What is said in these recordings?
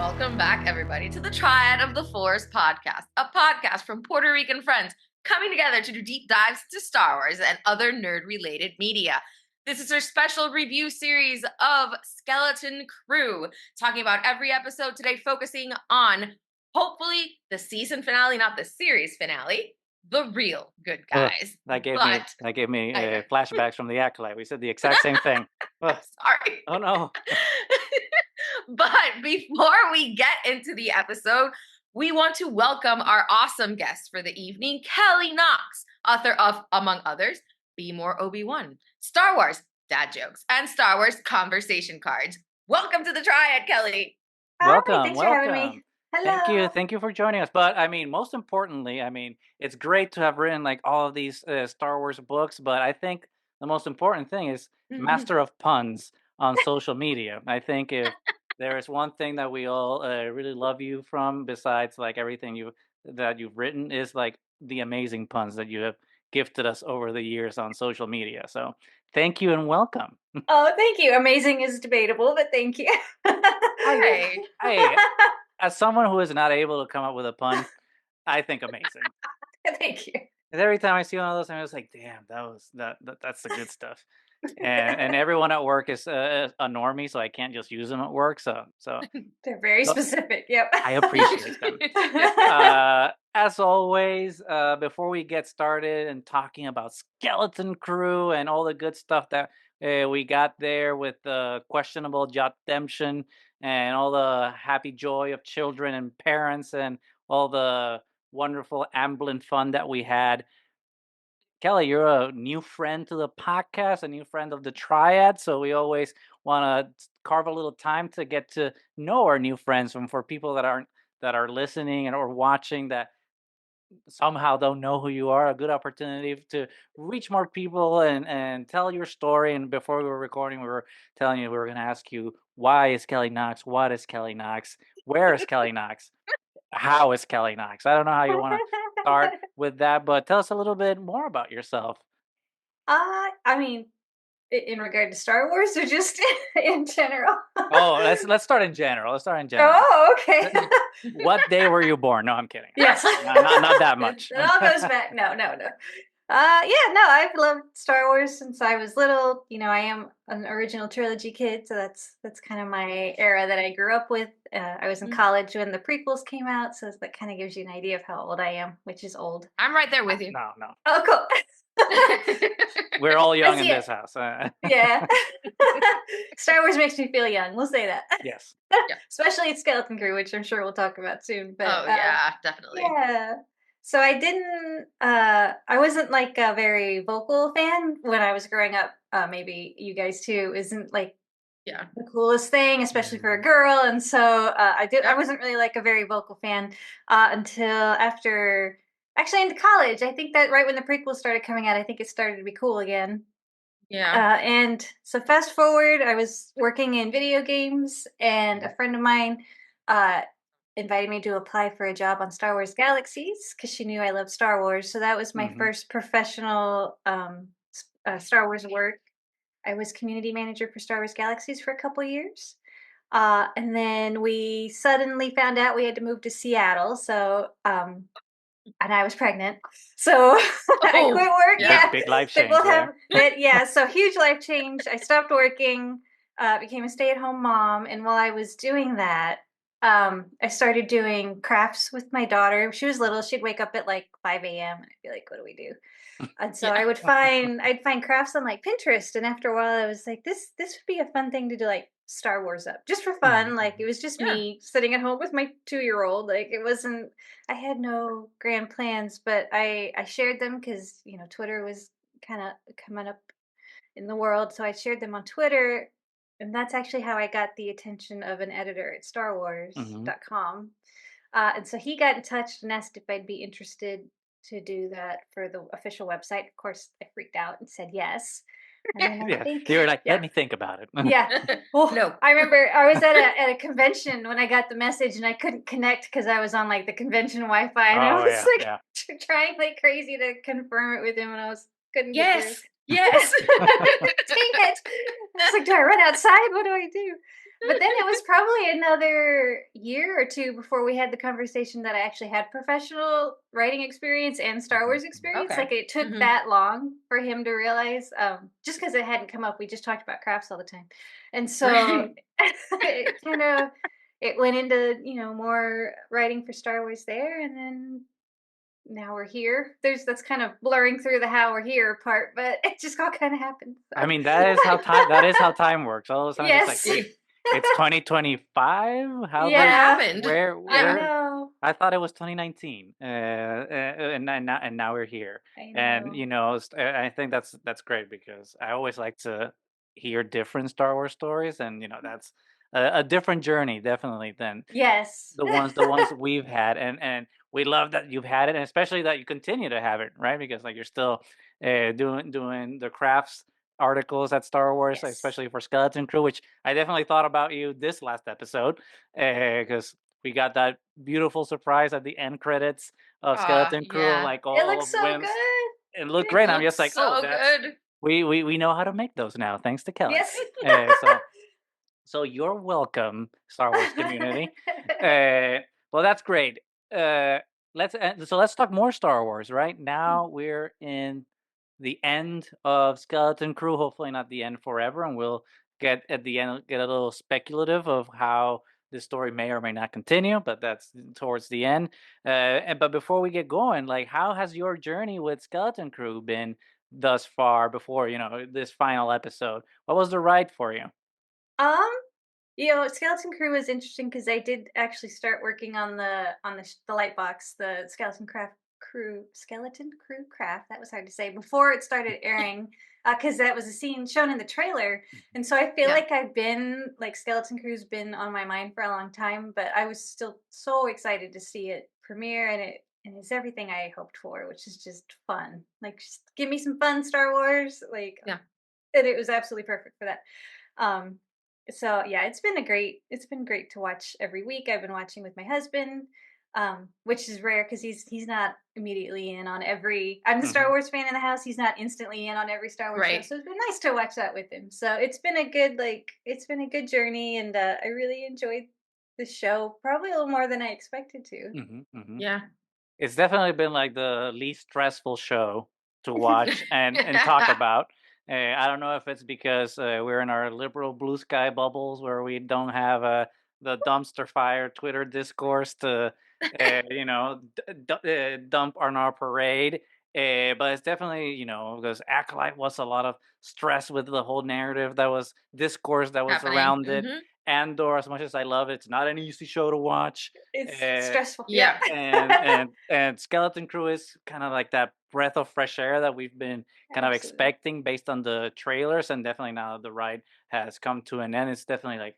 Welcome back, everybody, to the Triad of the Force podcast, a podcast from Puerto Rican friends coming together to do deep dives to Star Wars and other nerd-related media. This is our special review series of Skeleton Crew, talking about every episode today, focusing on, hopefully, the season finale, not the series finale, the real good guys. That gave me flashbacks from the Acolyte. We said the exact same thing. Sorry. Oh, no. But before we get into the episode, we want to welcome our awesome guest for the evening, Kelly Knox, author of, among others, Be More Obi-Wan, Star Wars Dad Jokes, and Star Wars Conversation Cards. Welcome to the Triad, Kelly. Welcome. Thanks for having me. Hello. Thank you for joining us. But I mean, most importantly, it's great to have written like all of these Star Wars books. But I think the most important thing is master of puns on social media. I think if there is one thing that we all really love you from, besides like everything you've written, is like the amazing puns that you have gifted us over the years on social media. So thank you and welcome. Oh, thank you. Amazing is debatable, but thank you. Hey. As someone who is not able to come up with a pun, I think amazing. Thank you. And every time I see one of those, I'm just like, damn, that's the good stuff. And everyone at work is a normie, so I can't just use them at work. So they're very specific. Yep. I appreciate them. As always, before we get started and talking about Skeleton Crew and all the good stuff that we got there with the questionable redemption and all the happy joy of children and parents and all the wonderful ambulant fun that we had. Kelly, you're a new friend to the podcast, a new friend of the Triad, so we always want to carve a little time to get to know our new friends. And for people that are listening and or watching that somehow don't know who you are, a good opportunity to reach more people and tell your story. And before we were recording, we were telling you we were going to ask you, why is Kelly Knox? What is Kelly Knox? Where is Kelly Knox? How is Kelly Knox? I don't know how you want to start with that, but tell us a little bit more about yourself. I mean, in regard to Star Wars or just in general? Oh, let's start in general. Oh, okay. What day were you born? No, I'm kidding. Yes. Not that much. It all goes back. No. I've loved Star Wars since I was little. You know, I am an original trilogy kid, so that's kind of my era that I grew up with. I was in college when the prequels came out, so that kind of gives you an idea of how old I am, which is old. I'm right there with you. No. Oh, cool. We're all young in this house. Yeah. Star Wars makes me feel young. We'll say that. Yes. Yeah. Especially at Skeleton Crew, which I'm sure we'll talk about soon. But, yeah, definitely. Yeah. So I wasn't like a very vocal fan when I was growing up. Maybe you guys too, isn't like the coolest thing, especially for a girl. And so I wasn't really like a very vocal fan until after, actually into college. I think that right when the prequels started coming out, I think it started to be cool again. Yeah. And so fast forward, I was working in video games, and a friend of mine invited me to apply for a job on Star Wars Galaxies because she knew I loved Star Wars. So that was my first professional Star Wars work. I was community manager for Star Wars Galaxies for a couple years. And then we suddenly found out we had to move to Seattle. So, and I was pregnant. So I quit work. Yeah. Big life change. So huge life change. I stopped working, became a stay-at-home mom. And while I was doing that, I started doing crafts with my daughter. She was little. She'd wake up at like 5 a.m. and I'd be like, what do we do? And so I'd find crafts on like Pinterest. And after a while I was like, this would be a fun thing to do, like Star Wars up just for fun. Like it was just me sitting at home with my 2-year-old. Like it wasn't, I had no grand plans, but I shared them because, you know, Twitter was kind of coming up in the world. So I shared them on Twitter. And that's actually how I got the attention of an editor at StarWars.com. And so he got in touch and asked if I'd be interested to do that for the official website. Of course, I freaked out and said yes. And then you were like, let me think about it. Yeah. Well, no. I remember I was at a convention when I got the message and I couldn't connect because I was on like the convention Wi-Fi. And I was trying like crazy to confirm it with him, and I couldn't get through. Yes. Dang it. I was like, do I run outside? What do I do? But then it was probably another year or two before we had the conversation that I actually had professional writing experience and Star Wars experience. Okay. Like it took Mhm. that long for him to realize, just because it hadn't come up. We just talked about crafts all the time, and so Right. it kind of it went into more writing for Star Wars there, and then now we're here. That's kind of blurring through the how we're here part, but it just all kind of happened. I So mean, that is how time works. All of a sudden, it's like, yes, wait, it's 2025. How What did yeah, happened? where I Yeah. where? know. I thought it was 2019, and now we're here. I And know. I think that's great because I always like to hear different Star Wars stories, and that's a different journey, definitely, than Yes. the ones we've had, and we love that you've had it, and especially that you continue to have it, right? Because like you're still doing the crafts articles at Star Wars, Yes. especially for Skeleton Crew, which I definitely thought about you this last episode, because we got that beautiful surprise at the end credits of Skeleton Crew, Yeah. like It all looks of so Wim's. good. It looked Yeah. great. I'm Looks just like, oh, so that's good. we know how to make those now, thanks to Kelly. Yes. So you're welcome, Star Wars community. Uh, well, that's great. Uh, let's talk more Star Wars. Right now, we're in the end of Skeleton Crew. Hopefully, not the end forever, and we'll get at the end get a little speculative of how this story may or may not continue. But that's towards the end. But before we get going, like, how has your journey with Skeleton Crew been thus far? Before this final episode, what was the ride for you? um, Skeleton Crew was interesting because I did actually start working on the light box, the Skeleton Crew craft. That was hard to say before it started airing, because that was a scene shown in the trailer, and so I feel Yeah. like I've been like Skeleton Crew's been on my mind for a long time, but I was still so excited to see it premiere, and it's everything I hoped for, which is just fun. Like, just give me some fun Star Wars, like, Yeah. and it was absolutely perfect for that. Um, so yeah, it's been great to watch every week. I've been watching with my husband, which is rare because he's not immediately in on every. I'm the Star Mhm. Wars fan in the house. He's not instantly in on every Star Wars show, Right. so it's been nice to watch that with him. So it's been a good journey, and I really enjoyed the show, probably a little more than I expected to. Mhm. Mhm. Yeah. It's definitely been like the least stressful show to watch and talk about. I don't know if it's because we're in our liberal blue sky bubbles where we don't have the dumpster fire Twitter discourse to dump on our parade. But it's definitely because Acolyte was a lot of stress with the whole narrative that was discourse that was Happening. around it. Hmm. Andor, as much as I love it, it's not an easy show to watch. It's Uh, stressful. Yeah. Yeah. and Skeleton Crew is kind of like that breath of fresh air that we've been kind of Absolutely. expecting based on the trailers, and definitely now the ride has come to an end. It's definitely like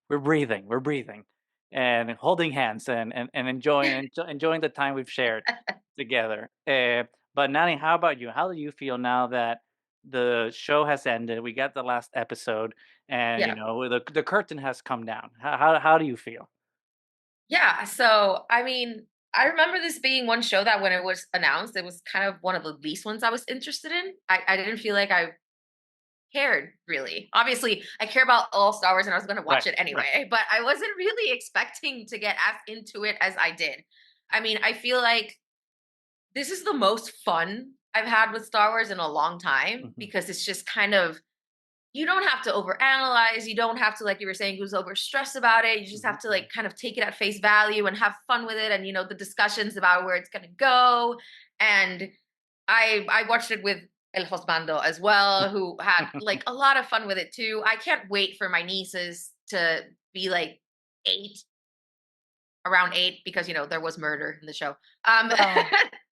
we're breathing, and holding hands and enjoying the time we've shared together. But Nani, how about you? How do you feel now that the show has ended? We got the last episode, and Yeah. the curtain has come down. How do you feel? Yeah. So, I mean, I remember this being one show that when it was announced, it was kind of one of the least ones I was interested in. I didn't feel like I cared really. Obviously, I care about all Star Wars and I was going to watch Right, it right. anyway, but I wasn't really expecting to get as into it as I did. I mean, I feel like this is the most fun I've had with Star Wars in a long time Mhm, because it's just kind of you don't have to overanalyze. You don't have to, like you were saying, was over stress about it. You just mhm, have to mhm. like kind of take it at face value and have fun with it. And the discussions about where it's gonna go. And I watched it with El Hosbando as well, who had like a lot of fun with it too. I can't wait for my nieces to be like 8, around 8, because there was murder in the show. Um Oh,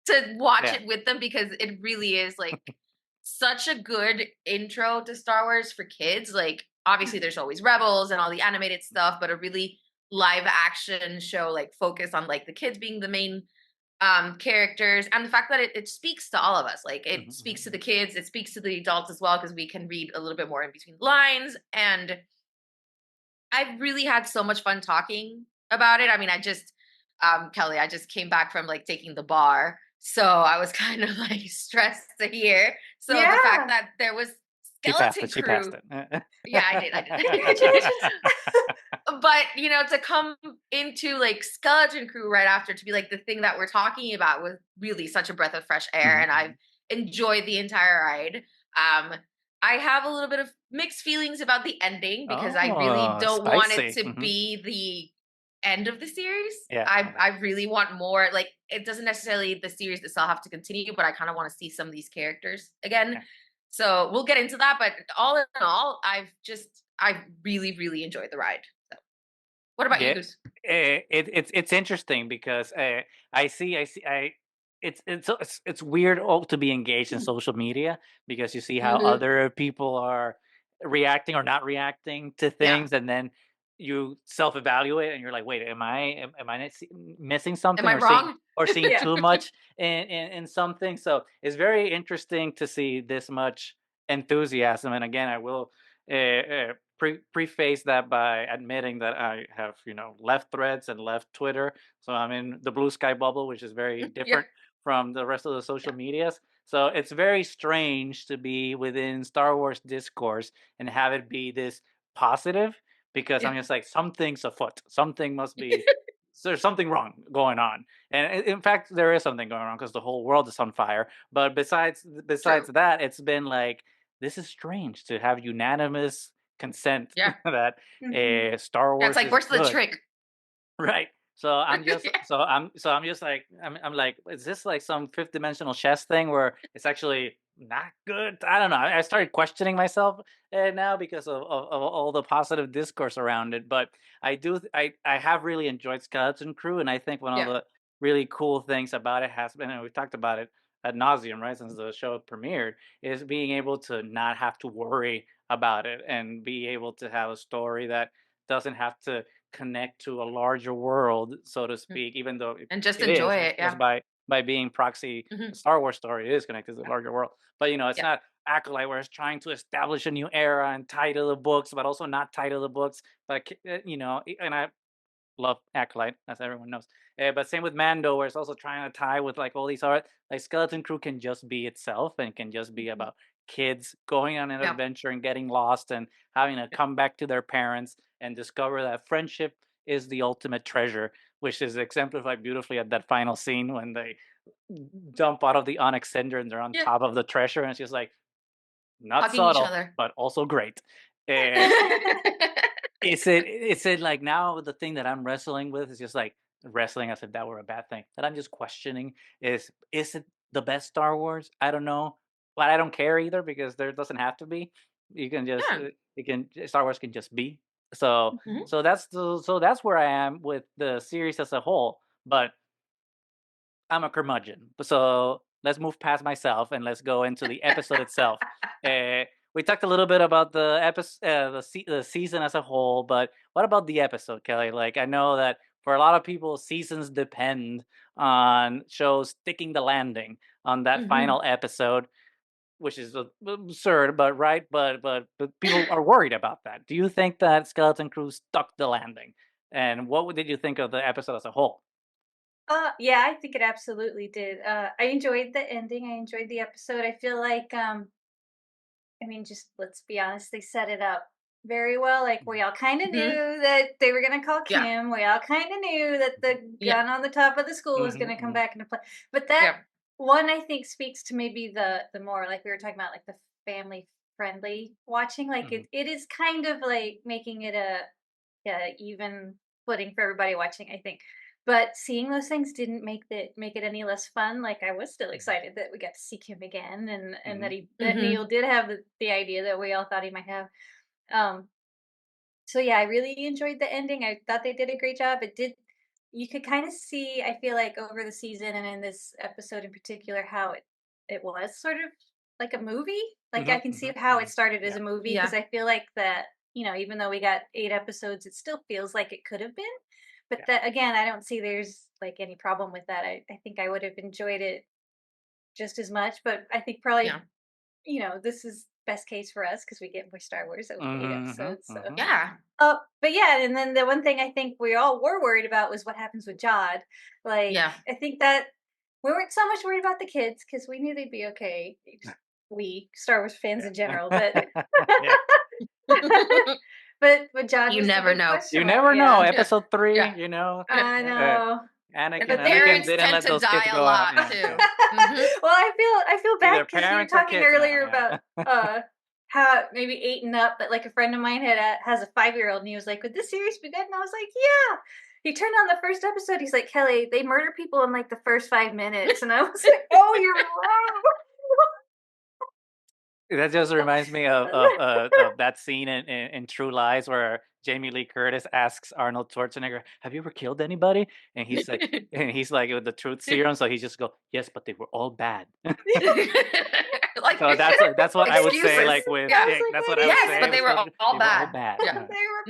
to watch Yeah. it with them because it really is like such a good intro to Star Wars for kids. Like, obviously, there's always Rebels and all the animated stuff, but a really live action show, like, focus on like the kids being the main characters, and the fact that it speaks to all of us. Like, Mhm, it mhm, speaks to the mhm. kids, it speaks to the adults as well, because we can read a little bit more in between the lines. And I've really had so much fun talking about it. I mean, Kelly, I just came back from like taking the bar. So I was kind of like stressed to hear. So the fact yeah. that there was Skeleton She passed Crew. it. Yeah, I did. Congratulations. But to come into like Skeleton Crew right after to be like the thing that we're talking about was really such a breath of fresh air, and I've enjoyed the entire ride. Um, I have a little bit of mixed feelings about the ending because I really Oh, don't want it spicy. to be the end of the series. Yeah. I really want more. Like, it doesn't necessarily the series itself have to continue, but I kind of want to see some of these characters again. Yeah. So we'll get into that. But all in all, I really, really enjoyed the ride. So what about you, Yeah, Goose? it's interesting because it's weird to be engaged in social media because you see how Mm-hmm. other people are reacting or not reacting to Yeah. things, and then you self-evaluate and you're like, wait, am I missing Am something I wrong? or seeing Yeah. too much in something? So it's very interesting to see this much enthusiasm. And again, I will preface that by admitting that I have, left Threads and left Twitter. So I'm in the blue sky bubble, which is very Yeah. different from the rest of the social Yeah. medias. So it's very strange to be within Star Wars discourse and have it be this positive because Yeah. I'm just like, something's afoot. Something must be, there's something wrong going on. And in fact, there is something going on because the whole world is on fire. But besides True. that, it's been like, this is strange to have unanimous consent Yeah. that Mhm. Star That's Wars like, is where's the good, trick? right? So I'm just like I'm like, is this like some fifth dimensional chess thing where it's actually not good? I don't know. I started questioning myself now because of all the positive discourse around it. But I have really enjoyed Skeleton Crew, and I think one of Yeah. the really cool things about it has been, and we've talked about it ad nauseum, right, since the show premiered, is being able to not have to worry about it and be able to have a story that doesn't have to connect to a larger world, so to Mm. speak, even though And just it enjoy is it. just Yeah. by being proxy Hmm. Star Wars story, it is connected to the larger world. But it's Yeah. not Acolyte where it's trying to establish a new era and tie to the books, but also not tie to the books. But and I love Acolyte, as everyone knows. But same with Mando, where it's also trying to tie with like all these art. Like Skeleton Crew can just be itself and can just be Hmm. about kids going on an Yeah. adventure and getting lost and having to Yeah. come back to their parents and discover that friendship is the ultimate treasure, which is exemplified beautifully at that final scene when they jump out of the Onyx Cinder and they're on Yeah. top of the treasure, and it's just like not Hugging each subtle, other. but also great. And it's like now the thing that I'm wrestling with is just like wrestling as if that were a bad thing. That I'm just questioning is it the best Star Wars? I don't know, but I don't care either because there doesn't have to be. You can just Yeah. you can Star Wars can just be. So Hmm. so that's where I am with the series as a whole. But I'm a curmudgeon. So let's move past myself and let's go into the episode itself. Uh, we talked a little bit about the episode, the season as a whole, but what about the episode, Kelly? Like, I know that for a lot of people, seasons depend on shows sticking the landing on that Hmm. final episode, which is absurd, but right. But people are worried about that. Do you think that Skeleton Crew stuck the landing? And what did you think of the episode as a whole? Yeah, I think it absolutely did. I enjoyed the ending. I enjoyed the episode. I feel like, I mean, just let's be honest, they set it up very well. Like, we all kind of Hmm. knew that they were going to call Yeah. Kh'ymm. We all kind of knew that the Yeah. gun on the top of the school was going to come Hmm. back into play. But that Yeah. one, I think, speaks to maybe the more like we were talking about, like the family friendly watching. Like, Hmm. it is kind of like making it a even footing for everybody watching, I think. But seeing those things didn't make it any less fun. Like, I was still Hmm. excited that we got to see him again, and Hmm. that Hmm. Neel did have the idea that we all thought he might have. Um, so yeah, I really enjoyed the ending. I thought they did a great job. It did. You could kind of see, I feel like, over the season and in this episode in particular, how it was sort of like a movie. Like, I Hmm. can see Hmm. how Hmm. it started as Yeah. a movie because Yeah. I feel like that, even though we got 8 episodes, it still feels like it could have been. But Yeah. that again, I don't see there's like any problem with that. I think I would have enjoyed it just as much. But I think probably, Yeah. this is best case for us because we get more Star Wars with 8 episodes. So Hmm. Yeah. but yeah, and then the one thing I think we all were worried about was what happens with Jod. Like, Yeah. I think that we weren't so much worried about the kids because we knew they'd be okay. we Star Wars fans in general, but Yeah. but John You was the never big know. question You mark, never know. yeah. Episode 3, Yeah. you know. I know. Anakin, The But they Anakin parents didn't tend let to those kids die a go out. lot Yeah, too. yeah. Mhm. Well, I feel Either bad because you were parents or talking kids now. earlier Yeah. about how maybe 8 and up, but like a friend of mine has a 5-year-old, and he was like, "Would this series be good?" And I was like, "Yeah." He turned on the first episode. He's like, "Kelly, they murder people in like the first 5 minutes," and I was like, "Oh, you're wrong." That just reminds me of that scene in True Lies where Jamie Lee Curtis asks Arnold Schwarzenegger, "Have you ever killed anybody?" And he's like with the truth serum, so he just go, "Yes, but they were all bad." Like, So that's what I would say. excuses. Like with Yeah. was like, that's "What what I is would Yes, say. but they with were Star Wars. all They were all bad. bad. Yeah. Yeah. They were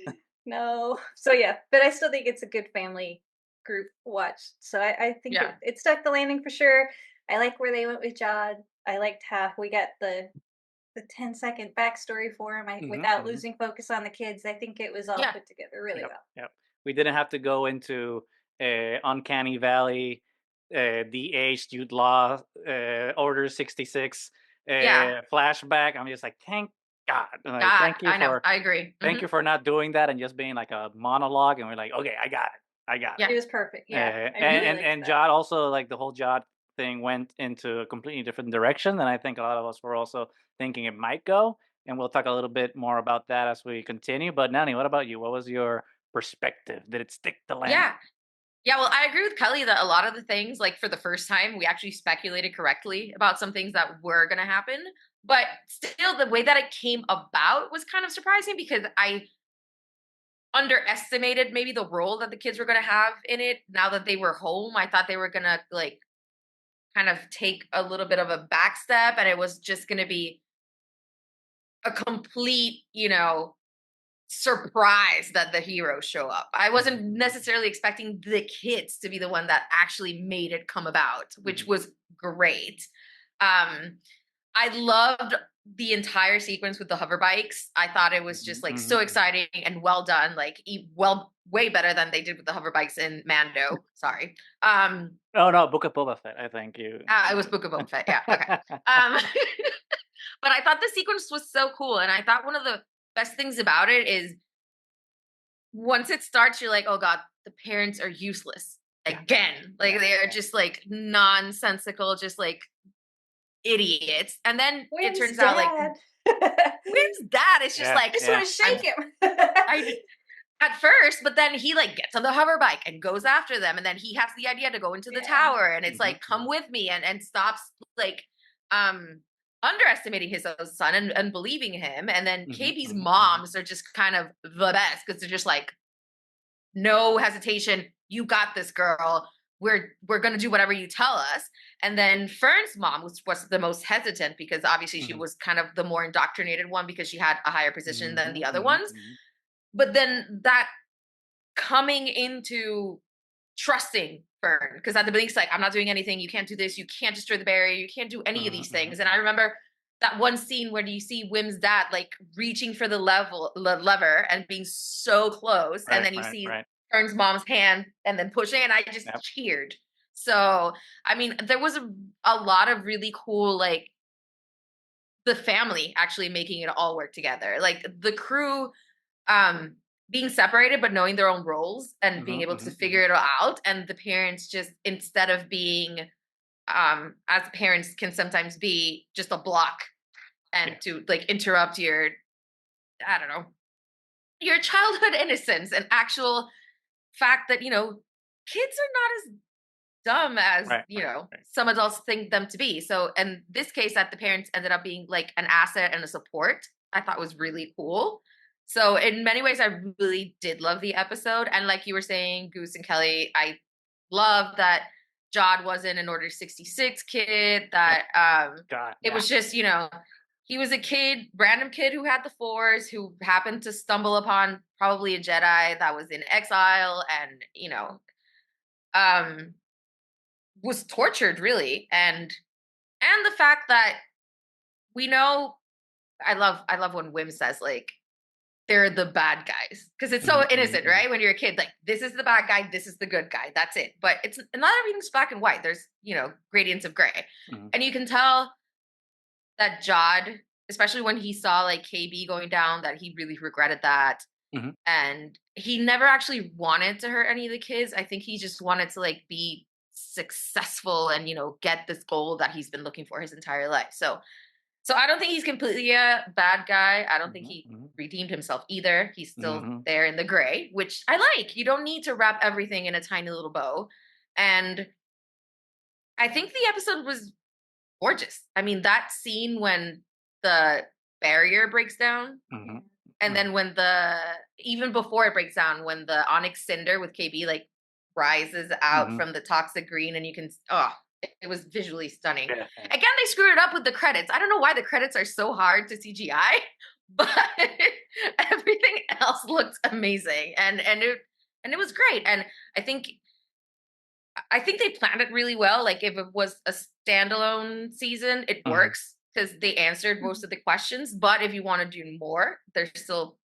bad. No. So yeah, but I still think it's a good family group watch. So I think Yeah. it stuck the landing for sure. I like where they went with Jod. I liked how we got the 10-second backstory for him without Mhm. losing focus on the kids. I think it was all Yeah. put together really Yep, well. yep. We didn't have to go into Uncanny Valley, de-aged Jude Law, Order 66 Yeah. flashback. I'm just like, thank God. Like, God, I know. I agree. thank you for not doing that and just being like a monologue. And we're like, okay, I got it. I got Yeah. It was perfect. it. Yeah. I really liked And that. Jod also, like the whole Jod thing went into a completely different direction than I think a lot of us were also thinking it might go. And we'll talk a little bit more about that as we continue. But Nani, what about you? What was your perspective? Did it stick the landing? Yeah. Yeah, well, I agree with Kelly that a lot of the things, like for the first time, we actually speculated correctly about some things that were going to happen. But still, the way that it came about was kind of surprising because I underestimated maybe the role that the kids were going to have in it. Now that they were home, I thought they were going to like kind of take a little bit of a back step and it was just going to be a complete, surprised that the heroes show up. I wasn't necessarily expecting the kids to be the one that actually made it come about, which was great. I loved the entire sequence with the hover bikes. I thought it was just like so exciting and well done, like way better than they did with the hover bikes in Mando. Sorry. Oh no, Book of Boba Fett. I think you. It was Book of Boba Fett. Yeah. Okay. But I thought the sequence was so cool, and I thought one of the best things about it is once it starts, you're like, oh god, the parents are useless again. Like they are just like nonsensical, just like idiots. And then it turns out like where's dad? It's just like I just want to shake him. At first, but then he like gets on the hover bike and goes after them, and then he has the idea to go into the tower, and it's like, come with me, and stops like underestimating his own son and believing him. And then KB's moms are just kind of the best because they're just like, no hesitation, you got this, girl. We're gonna do whatever you tell us. And then Fern's mom was the most hesitant because obviously she was kind of the more indoctrinated one because she had a higher position than the other ones. But then that coming into trusting Fern, because at the beginning it's like, I'm not doing anything, you can't do this, you can't destroy the barrier, you can't do any of these things. And I remember that one scene where you see Kh'ymm's dad like reaching for the lever and being so close, and then you see Fern's mom's hand and then pushing, and I just cheered. So I mean, there was a lot of really cool, like the family actually making it all work together, like the crew being separated but knowing their own roles and being able to figure it out, and the parents just, instead of being as parents can sometimes be, just a block and to like interrupt your, I don't know, your childhood innocence and actual fact that kids are not as dumb as some adults think them to be. So in this case, that the parents ended up being like an asset and a support, I thought was really cool. So in many ways, I really did love the episode. And like you were saying, Goose and Kelly, I love that Jod wasn't an Order 66 kid, that it was just, he was a kid, random kid who had the Force, who happened to stumble upon probably a Jedi that was in exile and, was tortured really. And the fact that we know, I love when Kh'ymm says like, they're the bad guys, because it's so innocent, right? When you're a kid, like, this is the bad guy, this is the good guy, that's it. But it's not everything's black and white. There's gradients of gray, and you can tell that Jod, especially when he saw like KB going down, that he really regretted that. Mm-hmm. And he never actually wanted to hurt any of the kids. I think he just wanted to like be successful and, you know, get this goal that he's been looking for his entire life. So I don't think he's completely a bad guy. I don't think he Mm-hmm. redeemed himself either. He's still Mm-hmm. there in the gray, which I like. You don't need to wrap everything in a tiny little bow. And I think the episode was gorgeous. I mean, that scene when the barrier breaks down, Mm-hmm. and then when even before it breaks down, when the onyx cinder with KB like rises out Mm-hmm. from the toxic green, and you can, it was visually stunning. Yeah. Again, they screwed it up with the credits. I don't know why the credits are so hard to CGI, but everything else looked amazing, and it was great. And I think they planned it really well. Like if it was a standalone season, it Mm-hmm. works because they answered most of the questions. But if you want to do more, there's still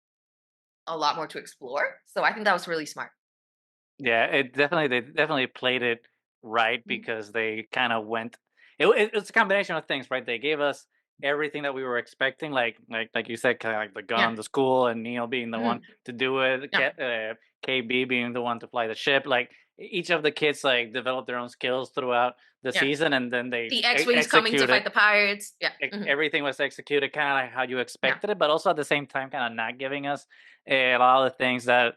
a lot more to explore. So I think that was really smart. Yeah, they definitely played it right because they kind of went. It's a combination of things, right? They gave us everything that we were expecting, like you said, kind of like the gun, Yeah. the school, and Neel being the one to do it, Yeah. KB being the one to fly the ship. Like each of the kids like developed their own skills throughout the Yeah. season, and then they The X-Wings coming to fight the pirates. Yeah. everything was executed kind of like how you expected it, but also at the same time, kind of not giving us a lot of the things that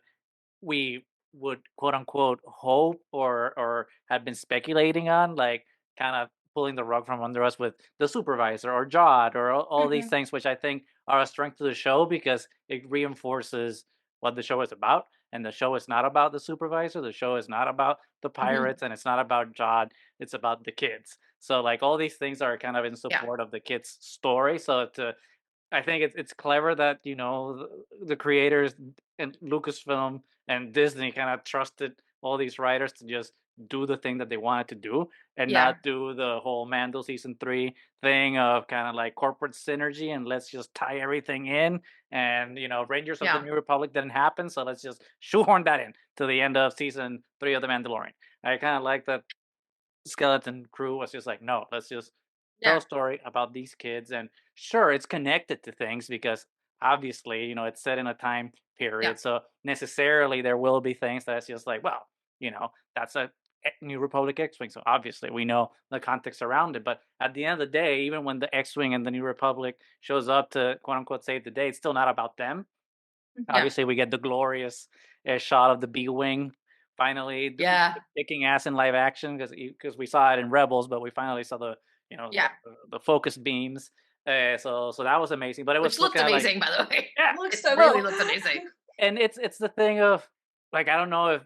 we would quote unquote hope or had been speculating on, like kind of pulling the rug from under us with the supervisor or Jod or all these things, which I think are a strength to the show because it reinforces what the show is about. And the show is not about the supervisor. The show is not about the pirates, and it's not about Jod. It's about the kids. So like all these things are kind of in Yeah. support of the kids' story. So I think it's clever that the creators and Lucasfilm and Disney kind of trusted all these writers to just do the thing that they wanted to do and Yeah. not do the whole Mando season 3 thing of kind of like corporate synergy and let's just tie everything in. And Rangers of the Yeah. New Republic didn't happen, so let's just shoehorn that in to the end of season 3 of The Mandalorian. I kind of like that Skeleton Crew was just like, no, let's just tell a story about these kids. And sure, it's connected to things because obviously, it's set in a time period. Yeah. So necessarily there will be things that's just like, well, that's a New Republic X-Wing. So obviously we know the context around it. But at the end of the day, even when the X-Wing and the New Republic shows up to quote unquote save the day, it's still not about them. Obviously, we get the glorious shot of the B-Wing finally Yeah. kicking ass in live action because we saw it in Rebels, but we finally saw the the focus beams. So that was amazing. But it was Which looked amazing, by the way. Yeah, Looks it so really cool. looks amazing. and it's the thing of like I don't know if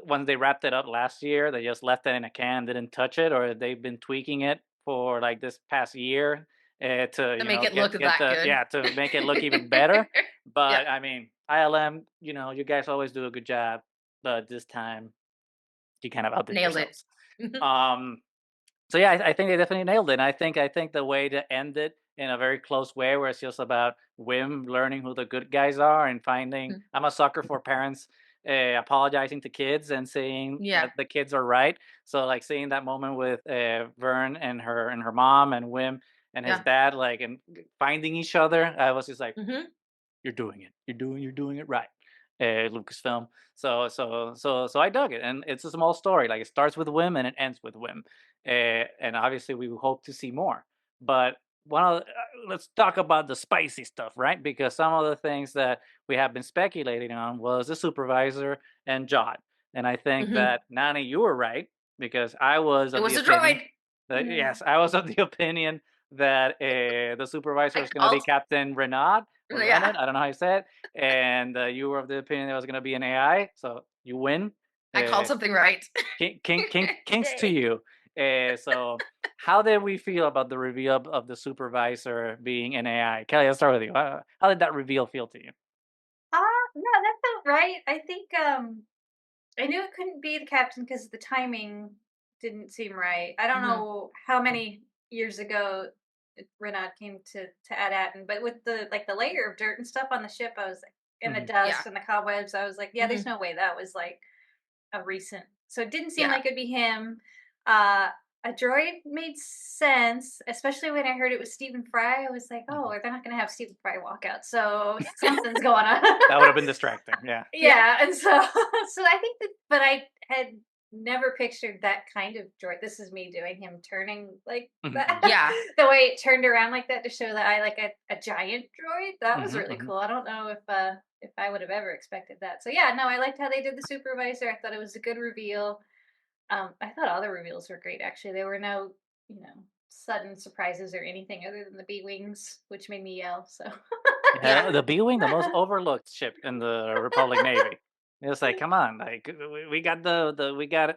when they wrapped it up last year, they just left it in a can, didn't touch it, or they've been tweaking it for like this past year to make it look that good. to make it look even better. But Yeah. I mean, ILM, you guys always do a good job, but this time you kind of outdid Nailed yourselves. it. So yeah, I think they definitely nailed it. And I think the way to end it in a very close way, where it's just about Wim learning who the good guys are and finding. I'm a sucker for parents apologizing to kids and saying that the kids are right. So like seeing that moment with Vern and her mom and Wim and his dad, like and finding each other, I was just like, you're doing it. You're doing it right. Lucasfilm. So I dug it, and it's a small story. Like it starts with Wim and it ends with Wim, and obviously we hope to see more. But let's talk about the spicy stuff, right? Because some of the things that we have been speculating on was the supervisor and Jod, and I think that Nani, you were right because I was of It was the a opinion. droid. Yes, I was of the opinion that the supervisor was going to be Captain Renaud or Renard, I don't know how you say it, and you were of the opinion that it was going to be an AI, so you win. I called something right. Kings to you. So how did we feel about the reveal of the supervisor being an AI? Kelly, let's start with you. How did that reveal feel to you? No, that felt right. I think I knew it couldn't be the captain because the timing didn't seem right. I don't know how many years ago Renaud came to Adat, but with the layer of dirt and stuff on the ship, I was like, and the dust and the cobwebs, I was like, yeah, there's no way that was like a recent. So it didn't seem like it'd be him. a droid made sense, especially when I heard it was Stephen Fry. I was like, oh, Mhm. they're not going to have Stephen Fry walk out, so something's going on. That would have been distracting. Yeah. Yeah, and so so I think that, but I had never pictured that kind of droid. This is me doing him turning like Mhm, that, mhm, Yeah. the way it turned around like that to show that I like a giant droid. That was mhm, really mhm. cool. I don't know if I would have ever expected that. So yeah, no, I liked how they did the supervisor. I thought it was a good reveal. I thought all the reveals were great. Actually, there were no, sudden surprises or anything other than the B wings, which made me yell. So Yeah. Yeah, the B-wing, the most overlooked ship in the Republic Navy. It's like, come on, like we got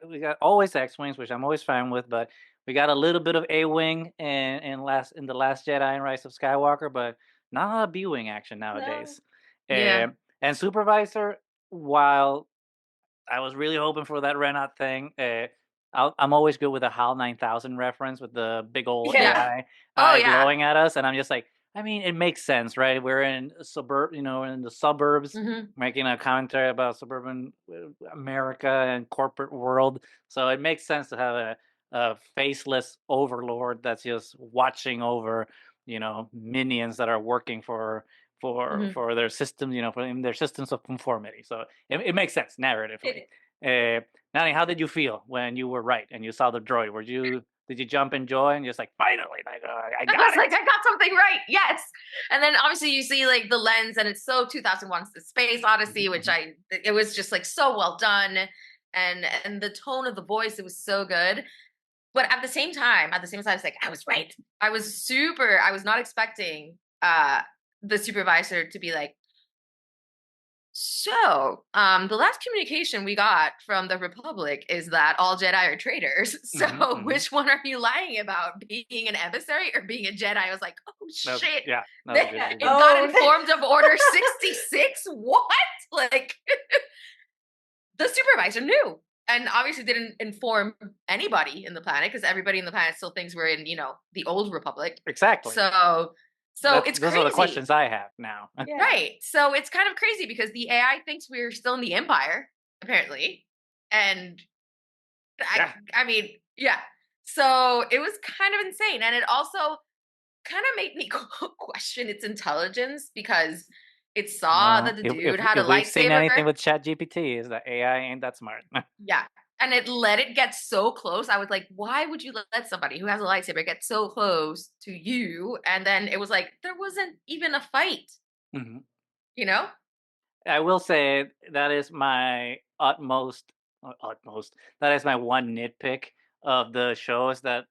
we got always X-wings, which I'm always fine with, but we got a little bit of A-wing in the Last Jedi and Rise of Skywalker, but not a lot of B-wing action no. nowadays. Yeah. And supervisor, while I was really hoping for that Renat thing. I'm always good with a HAL 9000 reference with the big old Yeah. Yeah. AI Oh, eye yeah. glowing at us, and I'm just like, I mean, it makes sense, right? We're in in the suburbs, Hmm. making a commentary about suburban America and corporate world. So it makes sense to have a faceless overlord that's just watching over, minions that are working Hmm. for their systems, for in their systems of conformity. So it makes sense narratively. It, Uh, Nani, how did you feel when you were right and you saw the droid? Did you jump in joy and just like finally, like I I got was it? like, I got something right. Yes. And then obviously you see like the lens, and it's so 2001's The Space Odyssey, which Mhm, it was just like so well done. And the tone of the voice, it was so good. But at the same time, it's like, I was right. I was not expecting the supervisor to be like, so, the last communication we got from the Republic is that all Jedi are traitors. mhm, So, mhm. which one are you lying about? Being an emissary or being a Jedi? I was like, oh shit. Yeah, that was a good yeah. reveal. It got Oh, informed of Order 66? What? Like, the supervisor knew. And obviously didn't inform anybody in the planet because everybody in the planet still thinks we're in, the old Republic. Exactly. So it's Those are the crazy. questions I have now. yeah. Right. So it's kind of crazy because the AI thinks we're still in the Empire, apparently. And I Yeah. I mean, yeah. So it was kind of insane. And it also kind of made me question its intelligence because it saw Well, that the if dude if had a if we've seen anything lightsaber. with ChatGPT, is that AI ain't that smart. Yeah. And it let it get so close. I was like, why would you let somebody who has a lightsaber get so close to you? And then it was like, there wasn't even a fight, Mhm. you know? I will say that is my utmost. That is my one nitpick of the show is that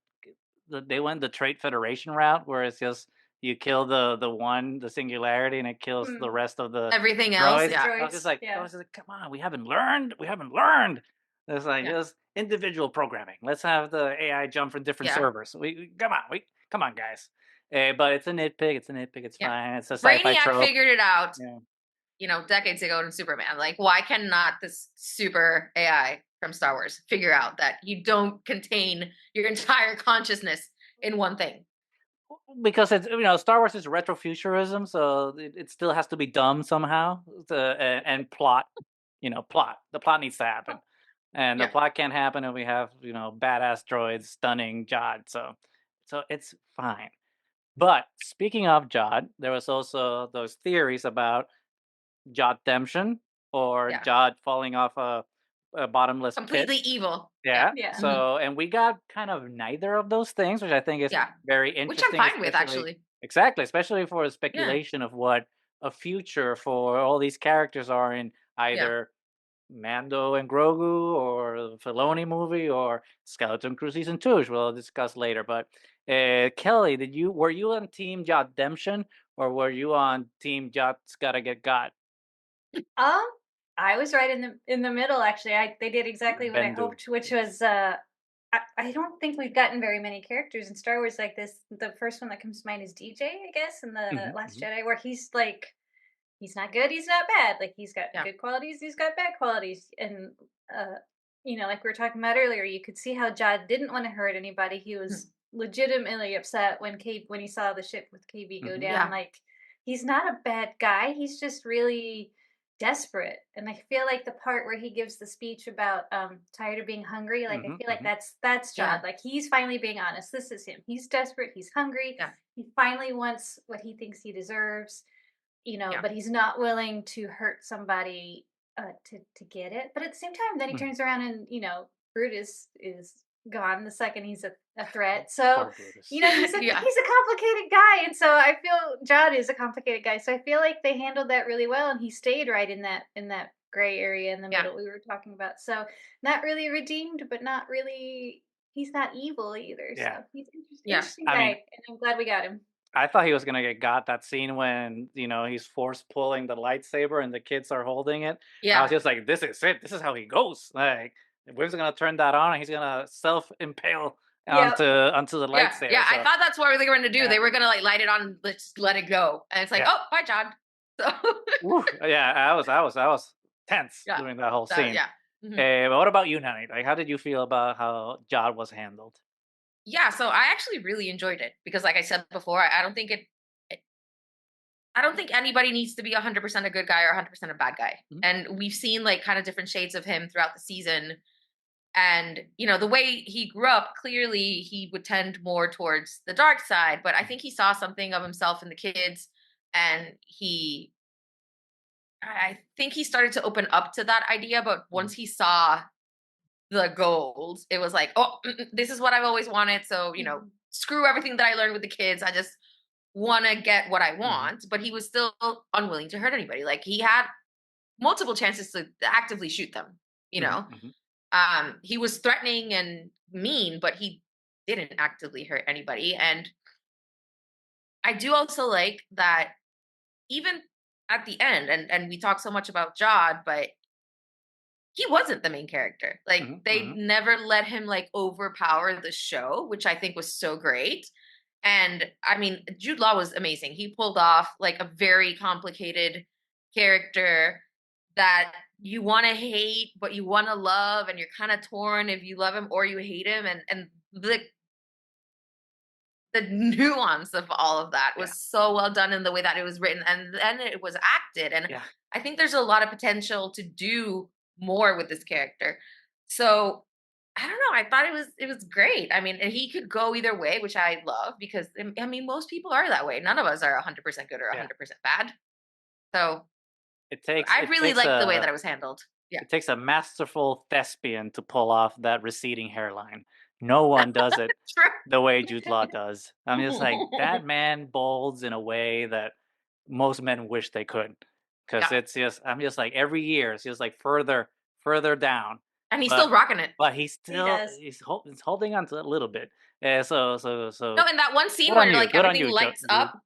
they went the Trade Federation route, where it's just you kill the singularity, and it kills the Mm, rest of the Everything else, droids. yeah. droids. I Yeah. was just like, come on, we haven't learned. We haven't learned. It's like Yeah. just individual programming. Let's have the AI jump from different Yeah. servers. Come on, guys. But it's a nitpick. It's a nitpick. It's Yeah. fine. It's a sci-fi Brainiac trope. figured it out, Yeah. decades ago in Superman. Like, why cannot this super AI from Star Wars figure out that you don't contain your entire consciousness in one thing? Because it's Star Wars is retrofuturism, so it still has to be dumb somehow. And plot, plot. The plot needs to happen, and the Yeah. plot can't happen if we have badass droids stunning Jod. So it's fine. But speaking of Jod, there was also those theories about Jod Demption or Yeah. Jod falling off a bottomless pit. Completely evil. Yeah. Yeah. Yeah. Mhm. So, and we got kind of neither of those things, which I think is Yeah. very Which I'm interesting, fine with, especially actually. exactly, especially for Yeah. speculation of what a future for all these characters are in Yeah. either Mando and Grogu or the Filoni movie or Skeleton Crew season 2, which we'll discuss later. But Kelly, were you on Team Jod Demption or were you on Team Jod's gotta get got? Um, I was right in the middle actually. They did exactly what I Bendu. hoped, which was I don't think we've gotten very many characters in Star Wars like this. The first one that comes to mind is DJ, I guess, in the Hmm, Last hmm. Jedi, where he's like he's not good, he's not bad. Like he's got Yeah. good qualities, he's got bad qualities. And like we were talking about earlier, you could see how Jad didn't want to hurt anybody. He Mhm. was legitimately upset when he saw the ship with KB go Hmm. down. Yeah. Like he's not a bad guy. He's just really desperate. And I feel like the part where he gives the speech about tired of being hungry, like I feel like that's Yeah. Jod. Like he's finally being honest. This is him. He's desperate, he's hungry, Yeah. he finally wants what he thinks he deserves, Yeah. but he's not willing to hurt somebody to get it. But at the same time, then he turns around and Brutus is gone the second he's a threat. So Poor Brutus. he's a Yeah. he's a complicated guy, and so I feel Jod is a complicated guy. So I feel like they handled that really well, and he stayed right in that gray area in the Yeah. middle we were talking about. So not really redeemed, but not really. He's not evil either. Yeah. So he's Yeah. interesting I guy, mean, and I'm glad we got him. I thought he was gonna get got that scene when he's forced pulling the lightsaber and the kids are holding it. I Yeah. was just like, this is it. This is how he goes. Like, Will's gonna turn that on and he's gonna self impale Yep. onto the Yeah. lightsaber. Yeah. I so- thought that's what they were going to do. Yeah. They were going to like light it on, let's let it go. And it's like, Yeah. oh, bye, Jod. So Woo, yeah, I was tense Yeah. during that whole that- scene. yeah. Mhm. But what about you, Nani? Like, how did you feel about how Jod was handled? Yeah, so I actually really enjoyed it because, like I said before, I don't think I don't think anybody needs to be 100% a good guy or 100% a bad guy. Mhm. And we've seen like kind of different shades of him throughout the season. And, the way he grew up, clearly he would tend more towards the dark side. But I think he saw something of himself in the kids. And I think he started to open up to that idea. But once he saw the gold, it was like, oh, this is what I've always wanted. So, screw everything that I learned with the kids. I just want to get what I want. But he was still unwilling to hurt anybody. Like he had multiple chances to actively shoot them, he was threatening and mean, but he didn't actively hurt anybody. And I do also like that even at the end, and we talk so much about Jod, but he wasn't the main character. Like they never let him like overpower the show, which I think was so great. And I mean, Jude Law was amazing. He pulled off like a very complicated character that you want to hate, but you want to love, and you're kind of torn if you love him or you hate him. And the nuance of all of that was so well done in the way that it was written and then it was acted. And I think there's a lot of potential to do more with this character. So I don't know. I thought it was great. I mean, and he could go either way, which I love because I mean, most people are that way. None of us are 100% good or 100% bad. So I really liked the way that it was handled. Yeah. It takes a masterful thespian to pull off that receding hairline. No one does it the way Jude Law does. I'm just like, that man bolds in a way that most men wish they could. Because I'm just like, every year, it's just like further down. And he's still rocking it. But he's holding on to it a little bit. So. No, in that one scene where like everything lights up.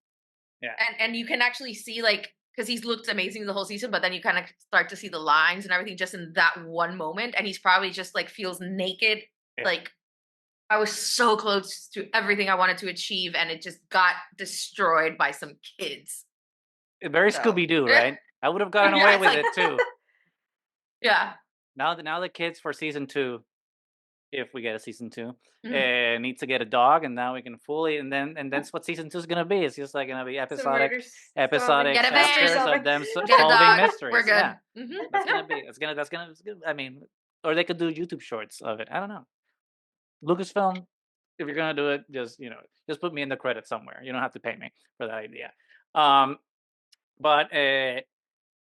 Yeah. And you can actually see like, because he's looked amazing the whole season, but then you kind of start to see the lines and everything just in that one moment. And he's probably just like feels naked. Yeah. Like I was so close to everything I wanted to achieve and it just got destroyed by some kids. Very Scooby-Doo, right? I would have gotten away with it too. Yeah. Now the kids for season 2, if we get a season 2, need to get a dog, and now we can fully and that's what season 2 is gonna be. It's just like gonna be episodic chapters of them solving mysteries. We're good. Yeah. That's gonna be. It's gonna. I mean, or they could do YouTube shorts of it. I don't know. Lucasfilm, if you're gonna do it, just put me in the credits somewhere. You don't have to pay me for that idea. But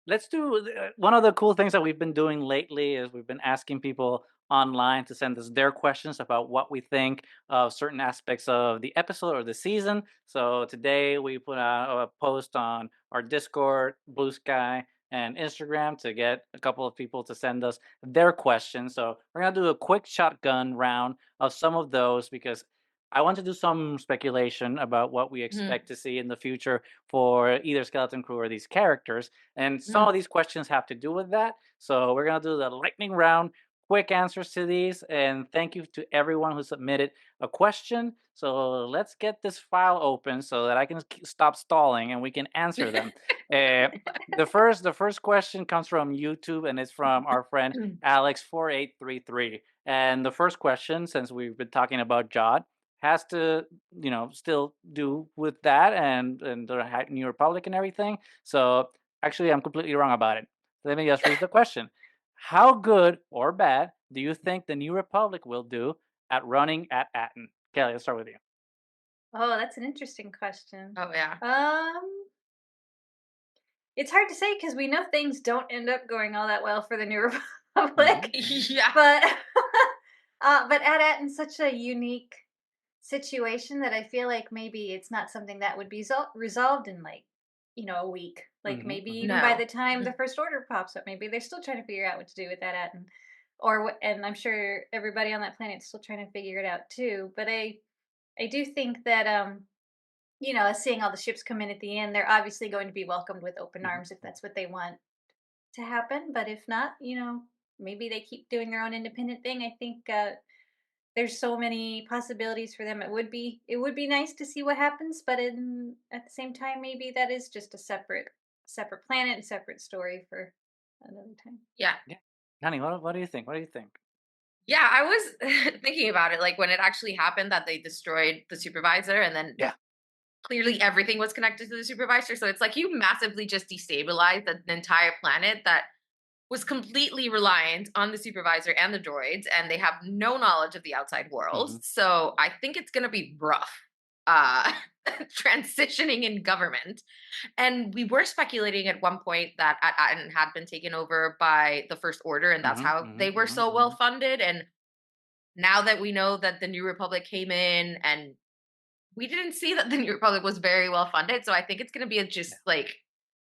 let's do one of the cool things that we've been doing lately is we've been asking people online to send us their questions about what we think of certain aspects of the episode or the season. So today we put out a post on our Discord, Blue Sky, and Instagram to get a couple of people to send us their questions. So we're going to do a quick shotgun round of some of those because I want to do some speculation about what we expect to see in the future for either Skeleton Crew or these characters. And some of these questions have to do with that. So we're going to do the lightning round, quick answers to these. And thank you to everyone who submitted a question. So let's get this file open so that I can stop stalling and we can answer them. The first question comes from YouTube and it's from our friend Alex4833. And the first question, since we've been talking about Jod, has to, still do with that and the New Republic and everything. So actually, I'm completely wrong about it. Let me just read the question. How good or bad do you think the New Republic will do at running at Atten? Kelly, let's start with you. Oh, that's an interesting question. Oh yeah. It's hard to say because we know things don't end up going all that well for the New Republic. Yeah. But but Atten's such a unique situation that I feel like maybe it's not something that would be resolved in like a week. Like maybe even by No. the time the first order pops up, maybe they're still trying to figure out what to do with that Atten, or what. And I'm sure everybody on that planet's still trying to figure it out too. But I do think that seeing all the ships come in at the end, they're obviously going to be welcomed with open arms if that's what they want to happen. But if not, maybe they keep doing their own independent thing. I think there's so many possibilities for them. It would be nice to see what happens, but at the same time, maybe that is just a separate planet and separate story for another time. Yeah. Nani, what do you think? What do you think? Yeah, I was thinking about it, like when it actually happened that they destroyed the supervisor, and then clearly everything was connected to the supervisor. So it's like you massively just destabilized an entire planet that was completely reliant on the supervisor and the droids, and they have no knowledge of the outside world. So I think it's going to be rough transitioning in government. And we were speculating at one point that Atten had been taken over by the First Order, and that's how they were so well funded. And now that we know that the New Republic came in, and we didn't see that the New Republic was very well funded, so I think it's going to be just like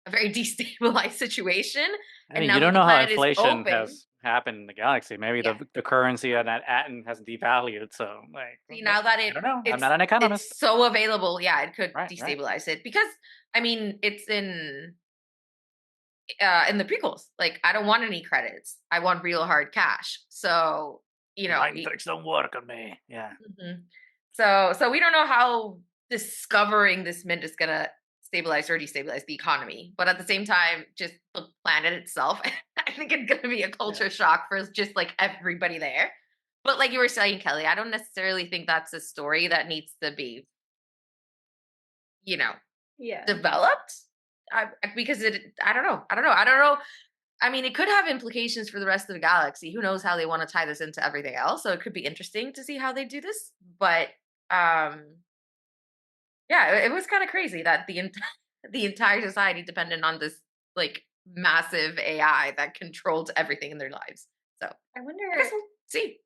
a very destabilized situation. I mean, you don't know how inflation has happened in the galaxy. Maybe the currency at Atten has devalued. So, like, see, now that I don't know. I'm not an economist. It's so available, it could destabilize it, because I mean, it's in the prequels. Like, I don't want any credits. I want real hard cash. So light tricks don't work on me. Yeah. So we don't know how discovering this mint is gonna stabilize or destabilize the economy, but at the same time, just the planet itself, I think it's gonna be a culture shock for just like everybody there. But like you were saying, Kelly, I don't necessarily think that's a story that needs to be, developed. Because I don't know. I mean, it could have implications for the rest of the galaxy. Who knows how they want to tie this into everything else? So it could be interesting to see how they do this. But it was kind of crazy that the entire society depended on this like massive AI that controlled everything in their lives. So I wonder. I guess we'll see.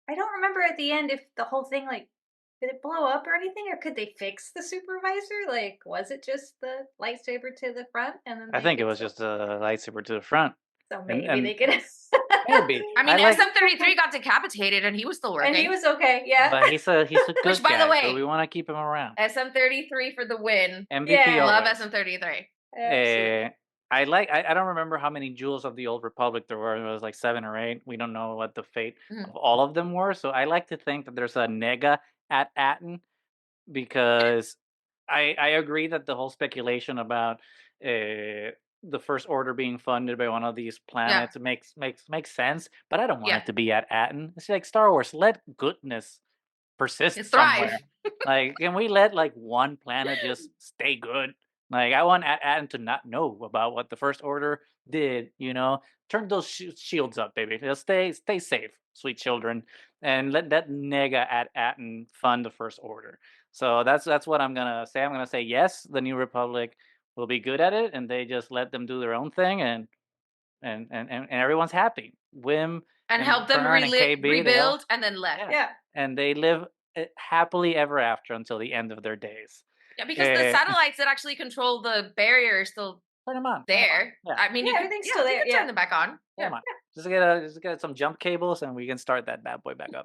I don't remember at the end if the whole thing did it blow up or anything, or could they fix the supervisor? Like, was it just the lightsaber to the front, and then I think it was just a lightsaber to the front. So maybe they could. Maybe. I mean, SM-33 got decapitated, and he was still working, and he was okay. Yeah, but he's a good Which, by guy, the way, so we want to keep him around. SM-33 for the win. MVP. Yeah. Love SM-33. I don't remember how many jewels of the Old Republic there were. It was like 7 or 8. We don't know what the fate of all of them were. So I like to think that there's a nega at Atten, because I agree that the whole speculation about the First Order being funded by one of these planets makes sense. But I don't want it to be at Atten. It's like Star Wars. Let goodness persist somewhere. Like, can we let like one planet just stay good? Like, I want Atten to not know about what the First Order did. Turn those shields up, baby. Just stay safe, sweet children, and let that nega at Atten fund the First Order. So that's what I'm gonna say. I'm gonna say yes. The New Republic will be good at it, and they just let them do their own thing, and everyone's happy. Whim and help them rebuild, and then left. Yeah, and they live happily ever after until the end of their days. Yeah, because the satellites that actually control the barrier are still there. Yeah. I mean, everything's still there. You can turn them back on. Just get some jump cables, and we can start that bad boy back up.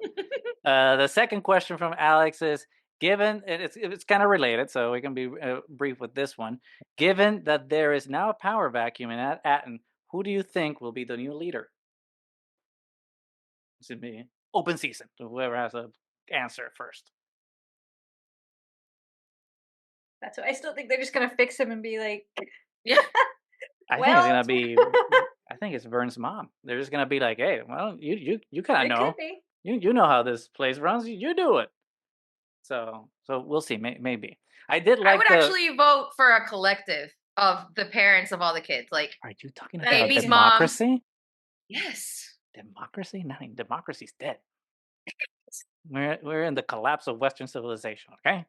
The second question from Alex is: given it's kind of related, so we can be brief with this one. Given that there is now a power vacuum in Atten, who do you think will be the new leader? This would be open season. So whoever has an answer first. That's what I still think they're just gonna fix him and be like, I think it's gonna be. I think it's Vern's mom. They're just gonna be like, hey, well, you kind of know. You know how this place runs. You do it. So we'll see. Maybe I would actually vote for a collective of the parents of all the kids. Like, Are you talking That's about baby's moms. democracy? Yes. Democracy? Nothing. Democracy's dead. We're in the collapse of Western civilization. Okay,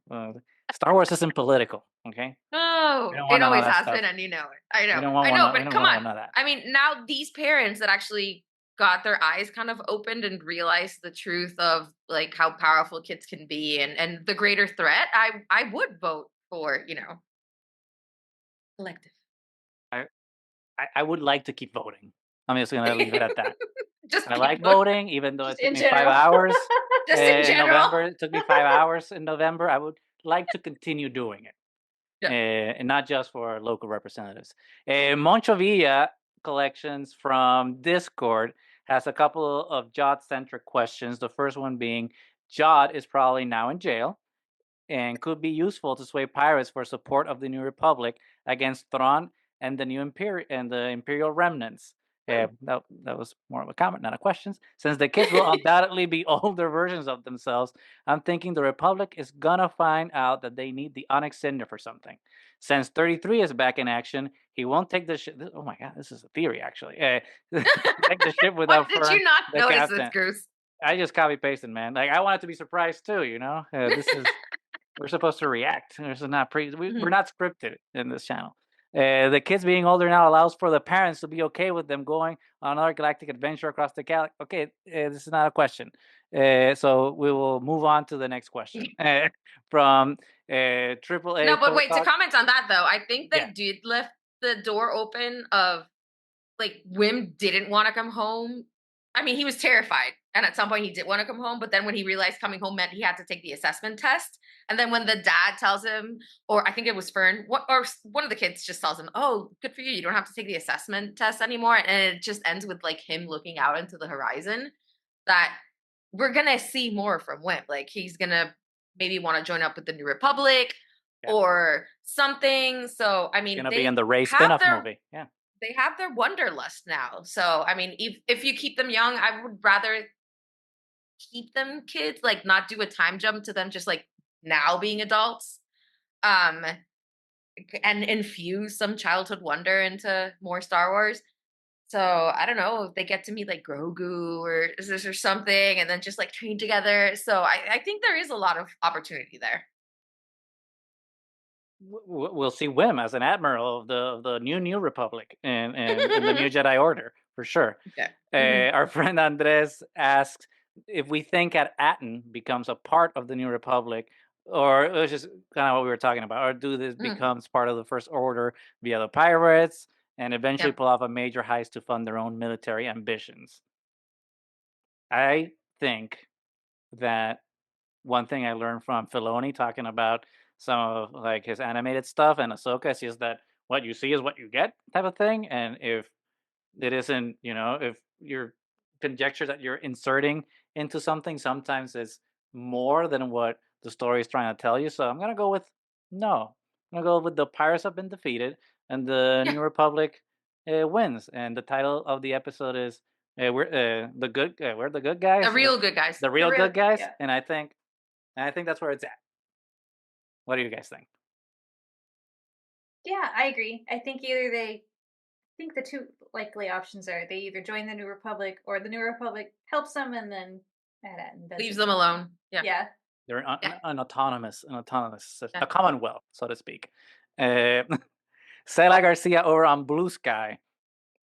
Star Wars isn't political. Okay, Oh, we don't want it none of always that has stuff. been, and you know it. I know. We don't want I one. know, We but don't come want on. none of that. I mean, now these parents that actually got their eyes kind of opened and realized the truth of like how powerful kids can be and the greater threat, I would vote for, collective. I, I would like to keep voting. I'm just gonna leave it at that. Just I keep like voting. voting, even though it just took in me 5 general. hours Just in in general. November. It took me 5 hours in November. I would like to continue doing it. Yeah. And not just for local representatives. Moncho Villa collections from Discord has a couple of Jod-centric questions. The first one being, Jod is probably now in jail and could be useful to sway pirates for support of the New Republic against Thrawn and the Imperial remnants. That was more of a comment, not a question. Since the kids will undoubtedly be older versions of themselves, I'm thinking the Republic is gonna find out that they need the Onyx Cinder for something. Since 33 is back in action, he won't take the ship. Oh my god, this is a theory actually. Take the ship What without did Fern, you not the notice this, captain. Goose? I just copy pasted, man. Like I wanted to be surprised too. This is we're supposed to react. This is not we're not scripted in this channel. The kids being older now allows for the parents to be okay with them going on another galactic adventure across the galaxy. Okay, this is not a question. So we will move on to the next question from Triple A. No, but wait, to Talk. comment on that though, I think Yeah. they did left the door open of like Wim didn't want to come home. I mean, he was terrified. And at some point he did want to come home, but then when he realized coming home meant he had to take the assessment test. And then when the dad tells him, or I think it was Fern, or one of the kids just tells him, "Oh, good for you. You don't have to take the assessment test anymore." And it just ends with like him looking out into the horizon that we're going to see more from Wim. Like he's going to maybe want to join up with the New Republic or something. So, I mean, Gonna be they in the Ray have spin-off their movie. Yeah. they have their wanderlust now. So, I mean, if you keep them young, I would rather keep them kids, like not do a time jump to them just like now being adults. Um and infuse some childhood wonder into more Star Wars. So I don't know if they get to meet like Grogu or something and then just like train together. So I think there is a lot of opportunity there. We'll see Wim as an admiral of the new Republic and the new Jedi Order for sure. Okay. Our friend Andres asks if we think that Atten becomes a part of the New Republic, or it was just kind of what we were talking about, or do this becomes part of the First Order via the pirates and eventually pull off a major heist to fund their own military ambitions. I think that one thing I learned from Filoni talking about some of like his animated stuff and Ahsoka is that what you see is what you get type of thing. And if it isn't, if your conjecture that you're inserting into something sometimes is more than what the story is trying to tell you. So I'm gonna go with no. I'm gonna go with the pirates have been defeated and the New Republic wins. And the title of the episode is we're the good guys. The real good guys. The real good guys. Yeah. And I think that's where it's at. What do you guys think? Yeah, I agree. I think the two likely options are they either join the New Republic or the New Republic helps them and then does Leaves its them own alone. thing. Yeah. Yeah. They're Yeah. an autonomous, Yeah. a commonwealth, so to speak. Sela Garcia over on Blue Sky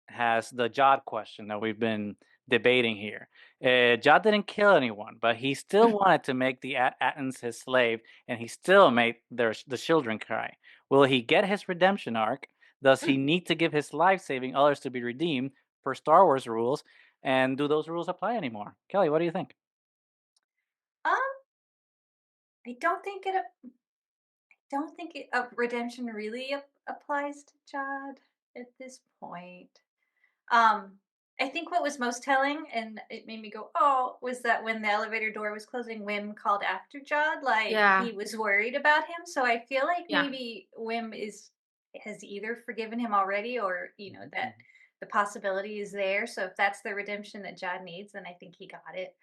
has the Jod question that we've been debating here. Jod didn't kill anyone, but he still wanted to make the Attans his slave, and he still made the children cry. Will he get his redemption arc? Does he need to give his life saving others to be redeemed per Star Wars rules? And do those rules apply anymore? Kelly, what do you think? Um, I don't think redemption really applies to Jod at this point. Um, I think what was most telling, and it made me go, "Oh," was that when the elevator door was closing, Wim called after Jod, like he was worried about him. So I feel like maybe Wim has either forgiven him already, or that the possibility is there. So if that's the redemption that Jod needs, then I think he got it.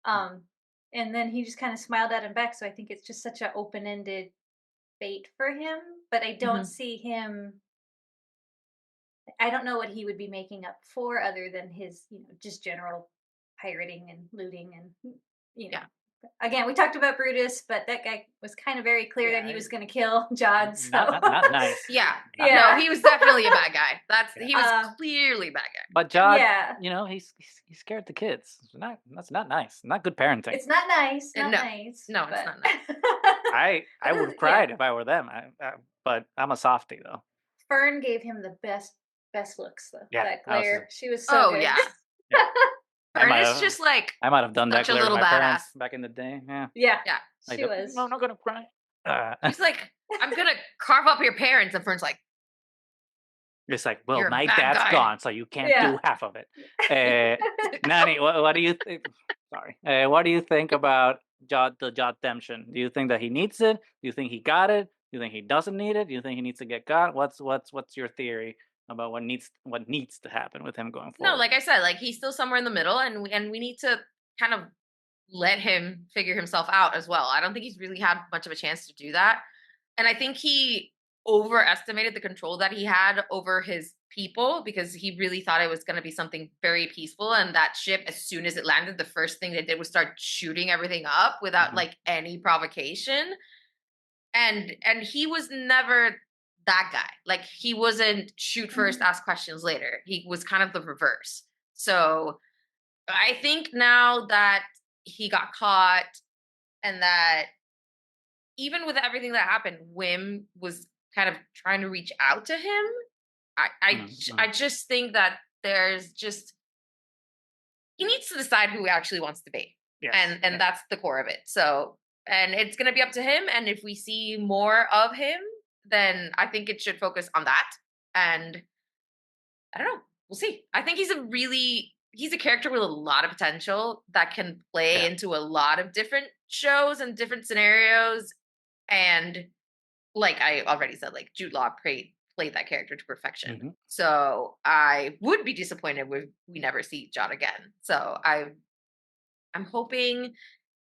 And then he just kind of smiled at him back. So I think it's just such an open-ended fate for him, but I don't see him I don't know what he would be making up for other than his, just general pirating and looting and, Yeah. Again, we talked about Brutus, but that guy was kind of very clear that he was going to kill John. So Not nice. Yeah. Not Yeah. No, nice. he was definitely a bad guy. Yeah. He was clearly a bad guy. But John, Yeah. he's scared the kids. That's not nice. Not good parenting. It's not nice. Not No. nice. No, it's but- not nice. I would have cried if I were them. But I'm a softie though. Fern gave him the best looks though. Yeah, That that was Claire, she was so good. Yeah. I Fern might is have- just like I might have done that such a Claire to little my parents badass. back in the day. Yeah. Yeah. Yeah. Like, She was. No, I'm not gonna cry. He's like, I'm gonna carve up your parents, and Fern's like, It's like, well, You're a my bad dad's guy. gone, so you can't Yeah. do half of it. Nani, what do you think? Sorry. What do you think about the Jodemption? Do you think that he needs it? Do you think he got it? Do you think he doesn't need it? Do you think he needs to get got? What's your theory about what needs to happen with him going forward? no, like I said, like he's still somewhere in the middle, and we need to kind of let him figure himself out as well. I don't think he's really had much of a chance to do that, and I think he overestimated the control that he had over his people because he really thought it was going to be something very peaceful, and that ship, as soon as it landed, the first thing they did was start shooting everything up without like any provocation. And he was never that guy. Like he wasn't shoot first, ask questions later. He was kind of the reverse. So I think now that he got caught and that even with everything that happened, Kh'ymm was kind of trying to reach out to him. I just think that he needs to decide who he actually wants to be. Yes. And that's the core of it. So, and it's going to be up to him. And if we see more of him, then I think it should focus on that. And I don't know, we'll see. I think he's a character with a lot of potential that can play into a lot of different shows and different scenarios. And like I already said, like Jude Law played that character to perfection. Mm-hmm. So I would be disappointed if we never see John again. So I'm hoping,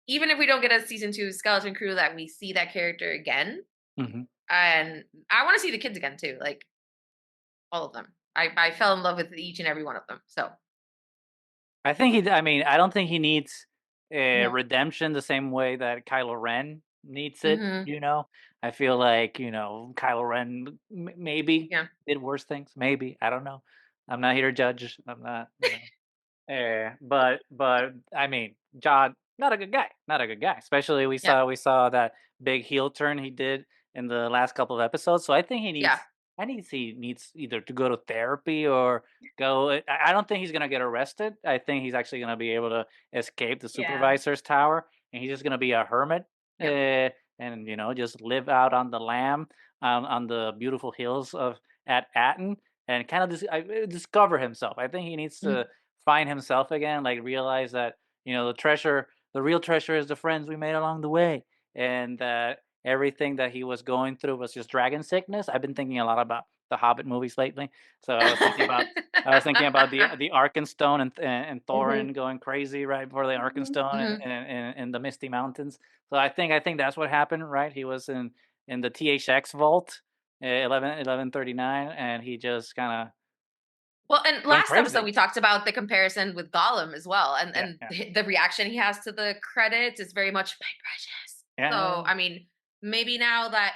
even if we don't get a season 2 Skeleton Crew, that we see that character again. Mm-hmm. And I want to see the kids again too, like all of them. I fell in love with each and every one of them. So I think I don't think he needs redemption the same way that Kylo Ren needs it. I feel like Kylo Ren maybe did worse things. Maybe, I don't know. I'm not here to judge. I'm not. But I mean, John, not a good guy. Especially we saw that big heel turn he did in the last couple of episodes. So I think he needs either to go to therapy or go. I don't think he's gonna get arrested. I think he's actually gonna be able to escape the supervisor's tower, and he's just gonna be a hermit, and just live out on the lamb on the beautiful hills at Atten, and kind of discover himself. I think he needs to find himself again, like realize that the real treasure is the friends we made along the way, and that everything that he was going through was just dragon sickness. I've been thinking a lot about the Hobbit movies lately, so I was thinking about the Arkenstone and Thorin going crazy right before the Arkenstone and the Misty Mountains. So I think that's what happened, right? He was in the THX vault, 1139, and he just kind of. Well, and last episode we talked about the comparison with Gollum as well, and the reaction he has to the credits is very much my precious. Yeah. So I mean, maybe now that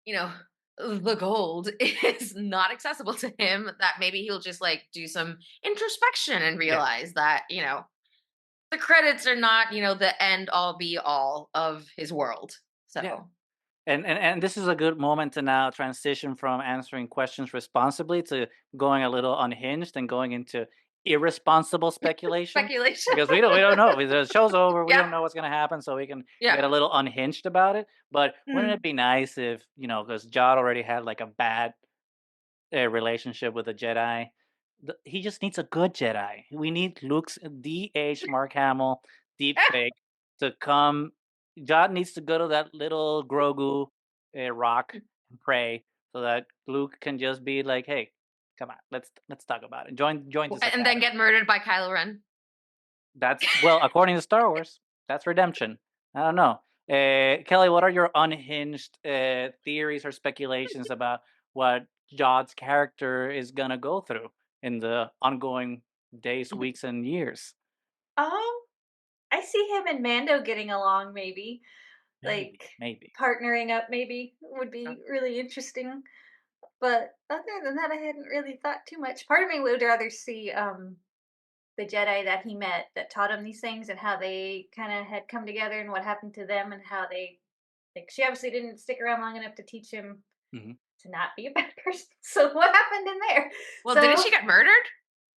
the gold is not accessible to him, that maybe he'll just like do some introspection and realize that the credits are not the end all be all of his world. So. And this is a good moment to now transition from answering questions responsibly to going a little unhinged and going into irresponsible speculation. Because we don't know. The show's over. We don't know what's going to happen, so we can get a little unhinged about it. But wouldn't it be nice if, because Jod already had like a bad relationship with a Jedi, he just needs a good Jedi. We need Luke's D.H. Mark Hamill deep fake to come. Jod needs to go to that little Grogu rock and pray so that Luke can just be like, "Hey, come on, let's talk about it. Join this." And then get murdered by Kylo Ren. That's according to Star Wars, that's redemption. I don't know. Kelly, what are your unhinged theories or speculations about what Jod's character is gonna go through in the ongoing days, weeks, and years. Um, I see him and Mando getting along, maybe. Maybe, Like, maybe. partnering up, maybe, would Yeah. be really interesting. But other than that, I hadn't really thought too much. Part of me would rather see the Jedi that he met that taught him these things and how they kind of had come together and what happened to them and how they, like, she obviously didn't stick around long enough to teach him Mhm. to not be a bad person. So what happened in there? Well, So didn't she get murdered?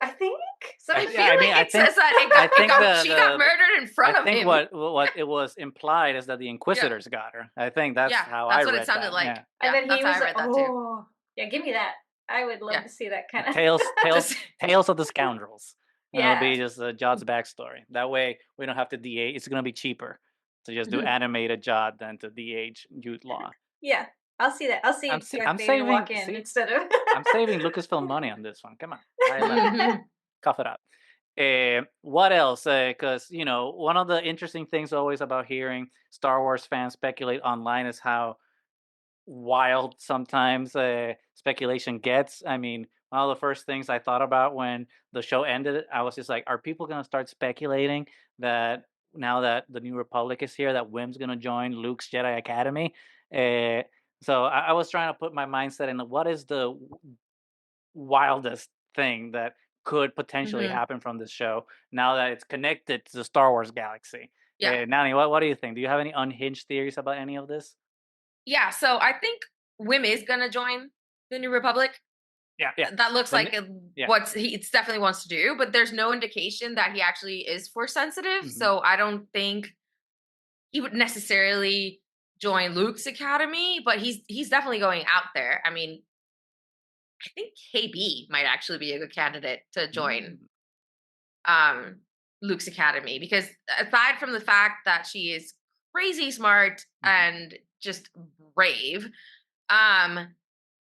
I think so. I I feel I like mean, I it says think that I think she got murdered in I front of think him. what it was implied is that the Inquisitors got her. I think that's Yeah, how I that's what it read sounded that. like. Yeah. and Yeah, then that's he how was I like, read that too. oh, yeah, give me that. I would love Yeah. to see that kind of. Tales Tales of the Scoundrels. And it'll Yeah. be just Jod's backstory. That way we don't have to de-age. It's gonna be cheaper to just do animated Jod than to de-age Jude Law. Yeah, I'll see that. I'll see Darth I'm Vader walk saving. in See, instead of. I'm saving Lucasfilm money on this one. Come on, buy it now. Mhm. Cough it up. What else? Because one of the interesting things always about hearing Star Wars fans speculate online is how wild sometimes speculation gets. I mean, one of the first things I thought about when the show ended, I was just like, are people going to start speculating that now that the New Republic is here, that Whim's going to join Luke's Jedi Academy? Uh, so I was trying to put my mindset in what is the wildest thing that could potentially Mhm. happen from this show now that it's connected to the Star Wars galaxy. Yeah. Nani, what do you think? Do you have any unhinged theories about any of this? Yeah, so I think Wim is gonna join the New Republic. Yeah, yeah. That looks Then like yeah. what he it's definitely wants to do, but there's no indication that he actually is force sensitive. Mhm. So I don't think he would necessarily join Luke's academy, but he's definitely going out there. I mean, I think KB might actually be a good candidate to join Mm. um Luke's academy because aside from the fact that she is crazy smart Mhm. and just brave, um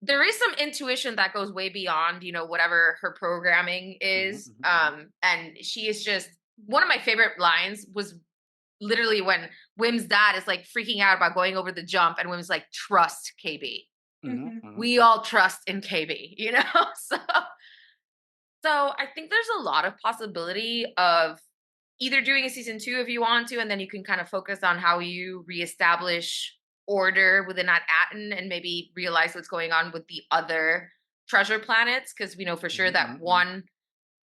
there is some intuition that goes way beyond whatever her programming Mhm, is. mhm, mhm. And she is just one of my favorite lines was literally when Wim's dad is like freaking out about going over the jump and Wim's like, trust KB, Mhm, Mhm. mhm, we mhm. all trust in KB, so I think there's a lot of possibility of either doing a season 2 if you want to, and then you can kind of focus on how you reestablish order within that Aten and maybe realize what's going on with the other treasure planets, because we know for sure Mhm, that mhm, mhm. one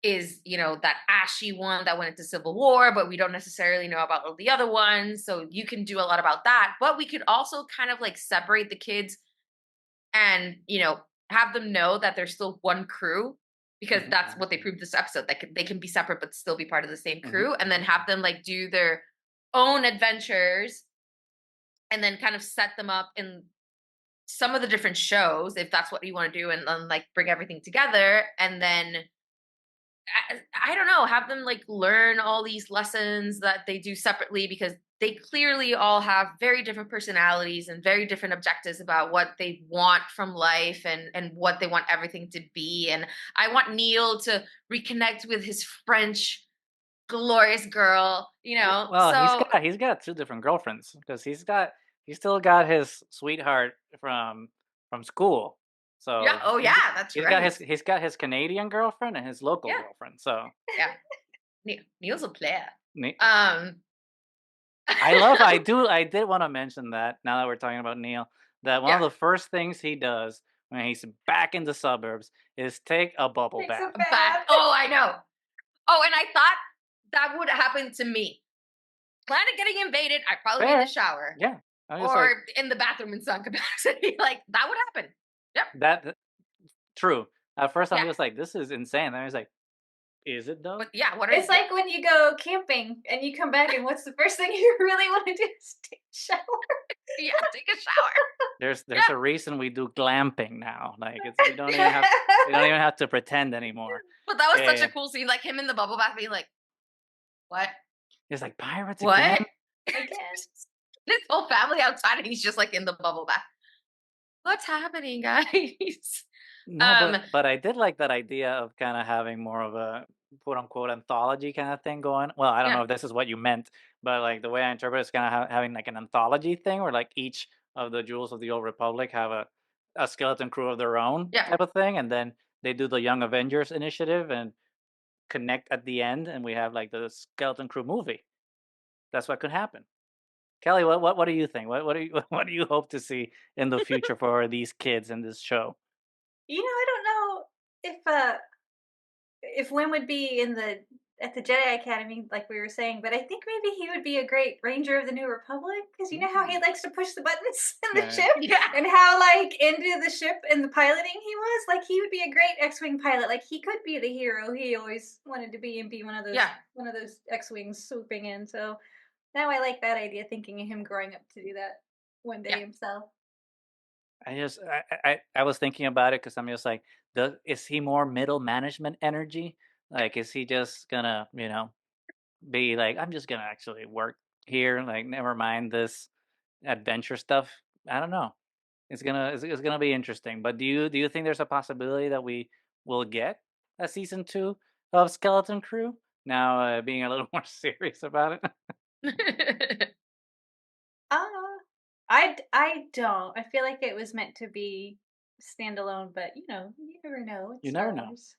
is that ashy one that went into civil war, but we don't necessarily know about all the other ones, so you can do a lot about that. But we could also kind of like separate the kids and have them know that there's still one crew, because Mhm, that's mhm, what they mhm. proved this episode, that they can be separate but still be part of the same Mhm, crew, and then mhm, have mhm. them like do their own adventures and then kind of set them up in some of the different shows if that's what you want to do, and then like bring everything together, and then I don't know, have them like learn all these lessons that they do separately, because they clearly all have very different personalities and very different objectives about what they want from life, and what they want everything to be. And I want Neel to reconnect with his French glorious girl, Well, so he's got two different girlfriends because he's still got his sweetheart from school. yeah, So oh yeah, that's right. he's got his Canadian girlfriend and his local Yeah, girlfriend. So yeah. Neil's a player. Ne- um I did want to mention that now that we're talking about Neil, that one of yeah, the first things he does when he's back in the suburbs is take a bubble Takes a bath. back, bath. oh I know. Oh, and I thought that would happen to me. Planet getting invaded, I'd probably be in the Fair. shower Yeah. I was just like or in the bathroom in some capacity. Like that would happen. Yep. that true. At first I'm Yeah. just like, this is insane. And I was like, is it though? But yeah, what It's is yeah. like when you go camping and you come back, and what's the first thing you really want to do is take a shower. Yeah, take a shower. There's Yeah. a reason we do glamping now. Like it's we don't even have to pretend anymore. But that was such Eh, a cool scene. Like him in the bubble bath being like, what? it's like pirates again. What? Again. This whole family outside and he's just like in the bubble bath. What's happening, guys? No, Um, but I did like that idea of kind of having more of a quote unquote anthology kind of thing going. Well, I don't know yeah. if this is what you meant, but like the way I interpret it is kind of having like an anthology thing where like each of the jewels of the Old Republic have a skeleton crew of their own Yeah. type of thing, and then they do the Young Avengers initiative and connect at the end, and we have like the skeleton crew movie. That's what could happen. Kelly, what do you think? What do you what do you hope to see in the future for these kids in this show? I don't know if Wim would be at the Jedi Academy, like we were saying, but I think maybe he would be a great Ranger of the New Republic because you know how he likes to push the buttons in the Right. ship, Yeah. and how like into the ship and the piloting he was. Like he would be a great X-wing pilot. Like he could be the hero he always wanted to be and be one of those X-wings swooping in. So now I like that idea, thinking of him growing up to do that one day Yeah. himself. I was thinking about it because I'm just like, is he more middle management energy? Like, is he just gonna, be like, I'm just gonna actually work here, like, never mind this adventure stuff? I don't know. It's gonna be interesting. But do you think there's a possibility that we will get a season 2 of Skeleton Crew? Now, being a little more serious about it. Uh, I don't. I feel like it was meant to be standalone, but you never know. It's You Star never know. Wars.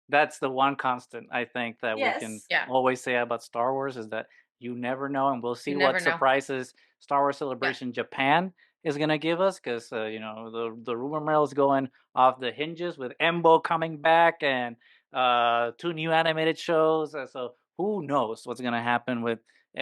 That's the one constant I think that we can Yes. Yeah. always say about Star Wars is that you never know, and we'll see You what never know. surprises Star Wars Celebration Japan is gonna give us, because the rumor mill is going off the hinges with Embo coming back and 2 new animated shows. So who knows what's gonna happen with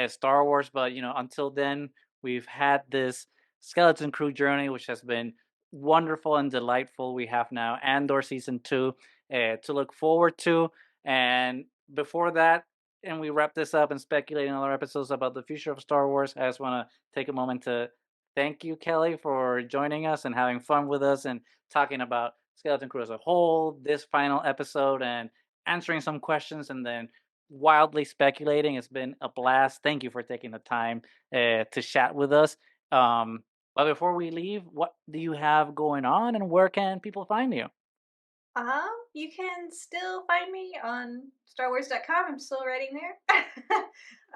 Star Wars? But until then, we've had this Skeleton Crew journey, which has been wonderful and delightful. We have now Andor season 2 to look forward to. And before that, and we wrap this up and speculate in other episodes about the future of Star Wars, I just want to take a moment to thank you, Kelly, for joining us and having fun with us and talking about Skeleton Crew as a whole, this final episode, and answering some questions and then wildly speculating. It's been a blast. Thank you for taking the time to chat with us. But before we leave, what do you have going on and where can people find you? You can still find me on StarWars.com. I'm still writing there.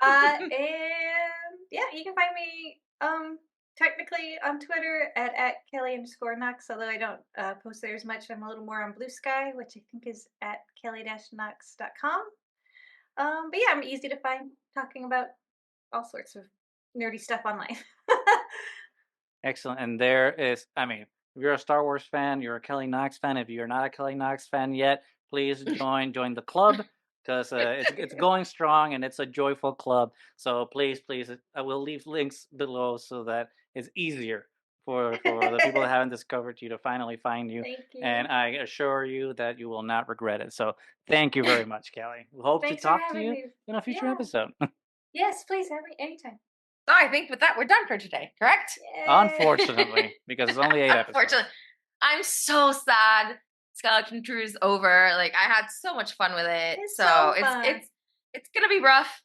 And yeah, you can find me technically on Twitter at Kelly_Knox, although I don't post there as much. I'm a little more on Blue Sky, which I think is at Kelly-Knox.com. But yeah, I'm easy to find, talking about all sorts of nerdy stuff online. Excellent. And there is, I mean, if you're a Star Wars fan, you're a Kelly Knox fan. If you're not a Kelly Knox fan yet, please join the club, because it's going strong and it's a joyful club. So please, I will leave links below so that it's easier for the people that haven't discovered you to finally find you. Thank you. And I assure you that you will not regret it. So thank you very much, Kelly. We hope Thanks to for talk to having you me. in a future Yeah. episode. Yes, please have me anytime. So I think with that, we're done for today, correct? Yay. Unfortunately, because it's only 8 episodes. Unfortunately, I'm so sad Skeleton Crew is over. Like I had so much fun with it. It's So so it's fun. it's gonna be rough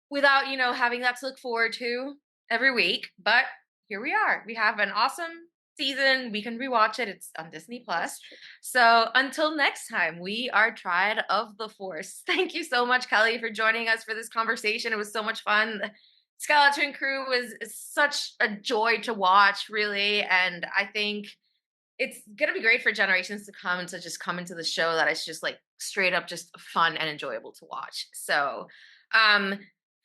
without having that to look forward to every week. But here we are. We have an awesome season. We can rewatch it. It's on Disney Plus. That's true. So until next time, we are Triad of the Force. Thank you so much, Kelly, for joining us for this conversation. It was so much fun. Skeleton Crew is such a joy to watch, really. And I think it's going to be great for generations to come to just come into the show that it's just like straight up just fun and enjoyable to watch. So,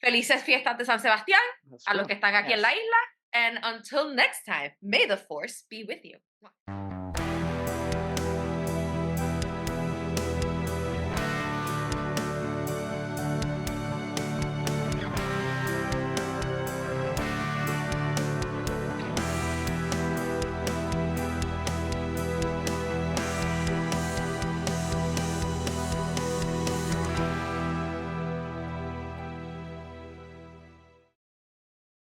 felices fiestas de San Sebastián That's a los true. que están aquí en la Yes. isla. And until next time, may the Force be with you.